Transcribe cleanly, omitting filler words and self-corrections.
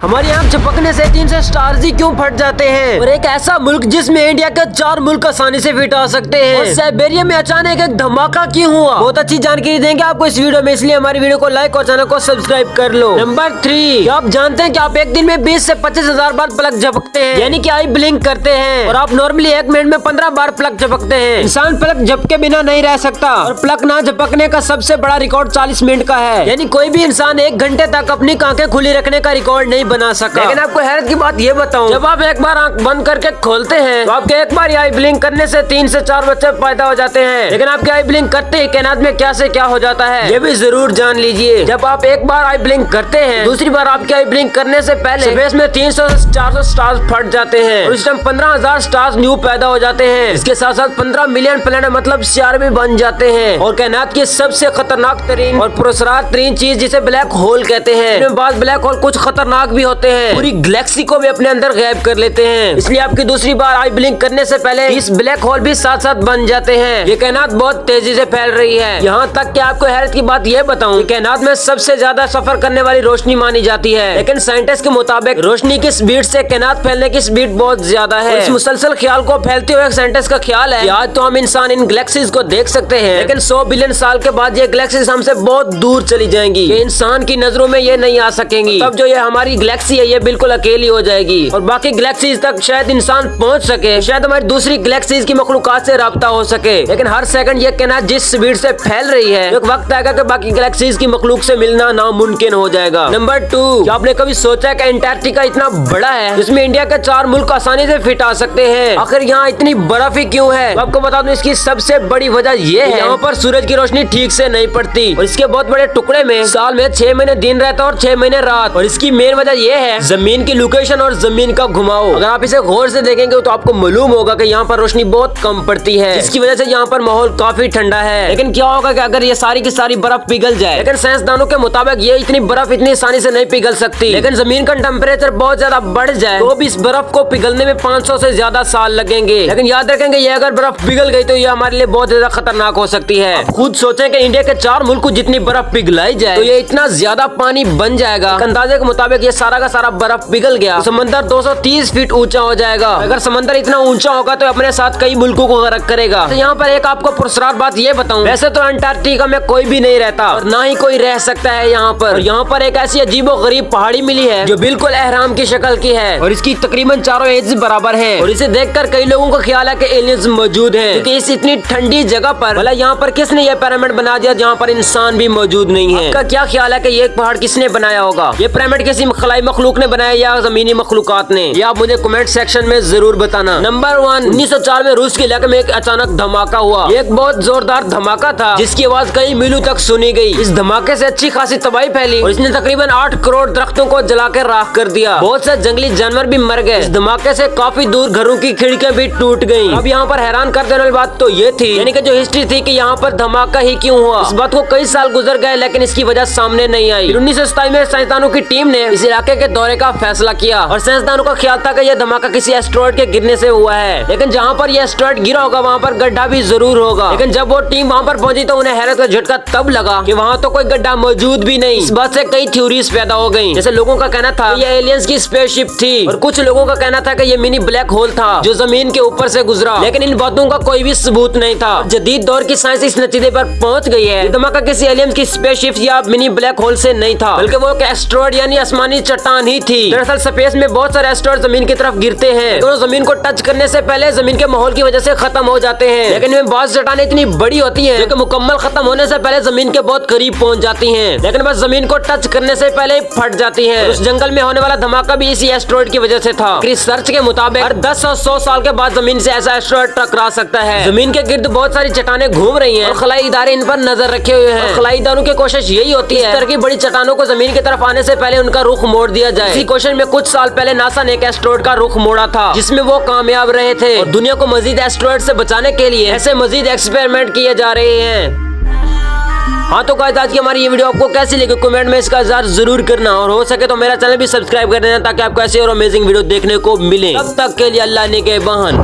हमारी आँख झपकने से 300 स्टार्स ही क्यों फट जाते हैं। और एक ऐसा मुल्क जिसमें इंडिया के 4 मुल्क आसानी से फिट आ सकते हैं। और साइबेरिया में अचानक एक धमाका क्यों हुआ, बहुत अच्छी जानकारी देंगे आपको इस वीडियो में, इसलिए हमारी वीडियो को लाइक और चैनल को सब्सक्राइब कर लो। नंबर 3, आप जानते हैं कि आप एक दिन में 20 से 25 हजार बार पलक झपकते हैं, यानी कि आई ब्लिंक करते हैं। और आप नॉर्मली 1 मिनट में 15 बार पलक झपकते हैं। इंसान पलक झपके बिना नहीं रह सकता और पलक ना झपकने का सबसे बड़ा रिकॉर्ड 40 मिनट का है, यानी कोई भी इंसान 1 घंटे तक अपनी आंखें खुली रखने का रिकॉर्ड नहीं बना सका। लेकिन आपको हैरत की बात ये बताऊं, जब आप एक बार आंख बंद करके खोलते हैं तो आपके एक बार आई ब्लिंक करने से 3 से 4 बच्चे पैदा हो जाते हैं। लेकिन आपके आई ब्लिंक करते ही कायनात में क्या से क्या हो जाता है, ये भी जरूर जान लीजिए। जब आप एक बार आई ब्लिंक करते हैं, दूसरी बार आपके आई ब्लिंक करने से पहले स्पेस में 300 से 400 स्टार्स फट जाते हैं और इस टाइम 15,000 स्टार्स न्यू पैदा हो जाते हैं। इसके साथ साथ 15 मिलियन प्लेनेट मतलब स्टार भी बन जाते हैं। और कायनात की सबसे खतरनाक तरीन और पुरस्कार तरीन चीज जिसे ब्लैक होल कहते हैं, इनमें बाद ब्लैक होल कुछ खतरनाक भी होते हैं, पूरी गैलेक्सी को भी अपने अंदर गायब कर लेते हैं। इसलिए आपकी दूसरी बार आई ब्लिंक करने से पहले इस ब्लैक होल भी साथ साथ बन जाते हैं। ये कायनात बहुत तेजी से फैल रही है, यहाँ तक कि आपको हैरत की बात ये बताऊं, कायनात में सबसे ज्यादा सफर करने वाली रोशनी मानी जाती है। लेकिन साइंटिस्ट के मुताबिक रोशनी की स्पीड से कायनात फैलने की स्पीड बहुत ज्यादा है। इस मुसलसल ख्याल को फैलते हुए साइंटिस्ट का ख्याल है कि आज तो हम इंसान इन गैलेक्सीज को देख सकते हैं, लेकिन 100 बिलियन साल के बाद ये गैलेक्सीज हमसे बहुत दूर चली जाएंगी, ये इंसान की नजरों में ये नहीं आ सकेंगी। तब जो ये हमारी गैलेक्सी है ये बिल्कुल अकेली हो जाएगी और बाकी गैलेक्सीज तक शायद इंसान पहुंच सके, शायद हमारी दूसरी गैलेक्सीज की मखलूकात से राब्ता हो सके। लेकिन हर सेकंड ये कायनात जिस स्पीड से फैल रही है, एक वक्त आएगा कि बाकी गैलेक्सीज की मखलूक से मिलना नामुमकिन हो जाएगा। नंबर 2, क्या आपने कभी सोचा कि अंटार्कटिका इतना बड़ा है जिसमें इंडिया के 4 मुल्क आसानी से फिट आ सकते हैं, आखिर यहाँ इतनी बर्फ ही क्यों है? तो आपको बता दूं, इसकी सबसे बड़ी वजह ये है यहाँ पर सूरज की रोशनी ठीक से नहीं पड़ती और इसके बहुत बड़े टुकड़े में साल में 6 महीने दिन रहता है और 6 महीने रात। और इसकी मेन वजह ये है जमीन की लोकेशन और जमीन का घुमाव। अगर आप इसे गौर से देखेंगे तो आपको मालूम होगा कि यहाँ पर रोशनी बहुत कम पड़ती है, जिसकी वजह से यहाँ पर माहौल काफी ठंडा है। लेकिन क्या होगा कि अगर ये सारी की सारी बर्फ पिघल जाए, लेकिन साइंसदानों के मुताबिक ये इतनी बर्फ इतनी आसानी से नहीं पिघल सकती। लेकिन जमीन का टेम्परेचर बहुत ज्यादा बढ़ जाए तो भी इस बर्फ को पिघलने में 500 से ज्यादा साल लगेंगे। लेकिन याद रखेंगे ये अगर बर्फ पिघल गई तो ये हमारे लिए बहुत ज्यादा खतरनाक हो सकती है। खुद सोचें कि इंडिया के 4 मुल्क को जितनी बर्फ पिघलाई जाए तो ये इतना ज्यादा पानी बन जाएगा, अंदाजे के मुताबिक ये सारा का सारा बर्फ पिघल गया तो समंदर 230 फीट ऊंचा हो जाएगा। अगर समंदर इतना ऊंचा होगा तो अपने साथ कई मुल्कों को गर्क करेगा। तो यहाँ पर एक आपको पुरस्कार बात ये बताऊं, वैसे तो अंटार्कटिका में कोई भी नहीं रहता और ना ही कोई रह सकता है यहाँ पर। और यहाँ पर एक ऐसी अजीबो गरीब पहाड़ी मिली है जो बिल्कुल एहराम की शक्ल की है और इसकी तकरीबन चारों एज बराबर है। और इसे देखकर कई लोगों का ख्याल है कि एलियंस मौजूद हैं, क्योंकि इस इतनी ठंडी जगह पर भला यहाँ पर किसने ये पिरामिड बना दिया जहाँ पर इंसान भी मौजूद नहीं है? आपका क्या ख्याल है कि ये पहाड़ किसने बनाया होगा? ये पिरामिड किसी खलाई मखलूक ने बनाया या जमीनी मखलूकात ने? ये आप मुझे कमेंट सेक्शन में जरूर बताना। नंबर 1, 1904 में रूस के इलाके में एक अचानक धमाका हुआ। एक बहुत जोरदार धमाका था जिसकी आवाज कई मीलों तक सुनी गई। इस धमाके से अच्छी खासी तबाही फैली और इसने तकरीबन 8 करोड़ दरख्तों को जलाकर राख कर दिया। बहुत से जंगली जानवर भी मर गए। इस धमाके से काफी दूर घरों की खिड़कियां भी टूट गयी। अब यहाँ पर हैरान कर देने वाली बात तो ये थी, यानी कि जो हिस्ट्री थी कि यहाँ पर धमाका ही क्यों हुआ, इस बात को कई साल गुजर गए लेकिन इसकी वजह सामने नहीं आई। 1927 में साइंसदानों की टीम ने इस इलाके के दौरे का फैसला किया और साइंसदानों का ख्याल था कि यह धमाका किसी एस्टेरॉयड के गिरने से हुआ है। लेकिन जहाँ पर यह एस्टेरॉयड गिरा होगा वहाँ पर गड्ढा भी जरूर होगा। लेकिन जब वो टीम वहाँ पर पहुंची तो उन्हें हैरत का झटका तब लगा कि वहाँ तो कोई गड्ढा मौजूद भी नहीं। इस बात से कई थ्योरीज पैदा हो गई। जैसे लोगों का कहना था ये एलियंस की स्पेसशिप थी और कुछ लोगों का कहना था कि ये मिनी ब्लैक होल था जो जमीन के ऊपर से गुजरा। लेकिन इन बातों का कोई भी सबूत नहीं था। जदीद दौर की साइंस इस नतीजे पर पहुंच गई है, धमाका किसी एलियंस की स्पेसशिप या मिनी ब्लैक होल से नहीं था, बल्कि वो एस्टेरॉयड यानी आसमानी चट्टान ही थी। दरअसल स्पेस में बहुत सारे एस्टेरॉयड जमीन की तरफ गिरते हैं, तो जमीन को टच करने से पहले जमीन के माहौल की वजह से खत्म हो जाते हैं। लेकिन इनमें बाज़ चट्टानें इतनी बड़ी होती हैं जो कि मुकम्मल खत्म होने से पहले जमीन के बहुत करीब पहुंच जाती हैं, लेकिन बस जमीन को टच करने से पहले ही फट जाती हैं। उस जंगल में होने वाला धमाका भी इसी एस्टेरॉयड की वजह से था। रिसर्च के मुताबिक हर 10 और 100 साल के बाद जमीन से ऐसा एस्टेरॉयड टकरा सकता है। जमीन के गिर्द बहुत सारी चट्टानें घूम रही हैं और खलाई इदारे इन पर नजर रखे हुए हैं। खलाई इदारों की कोशिश यही होती है इस तरह की बड़ी चट्टानों को जमीन की तरफ आने से पहले उनका रुख मोड़ दिया जाए। इसी कोशिश में कुछ साल पहले नासा ने एक एस्टेरॉयड का रुख मोड़ा था जिसमें वो कामयाब रहे थे और दुनिया को मजीद एस्टेरॉयड से बचाने के लिए ऐसे मजीद एक्सपेरिमेंट किए जा रहे हैं। हाँ तो गाइस, आज की हमारी ये वीडियो आपको कैसी लगी कमेंट में इसका इज़हार जरूर करना और हो सके तो मेरा चैनल भी सब्सक्राइब कर देना ताकि आपको ऐसे और अमेजिंग वीडियो देखने को मिले। तब तक के लिए अल्लाह ने के बहन।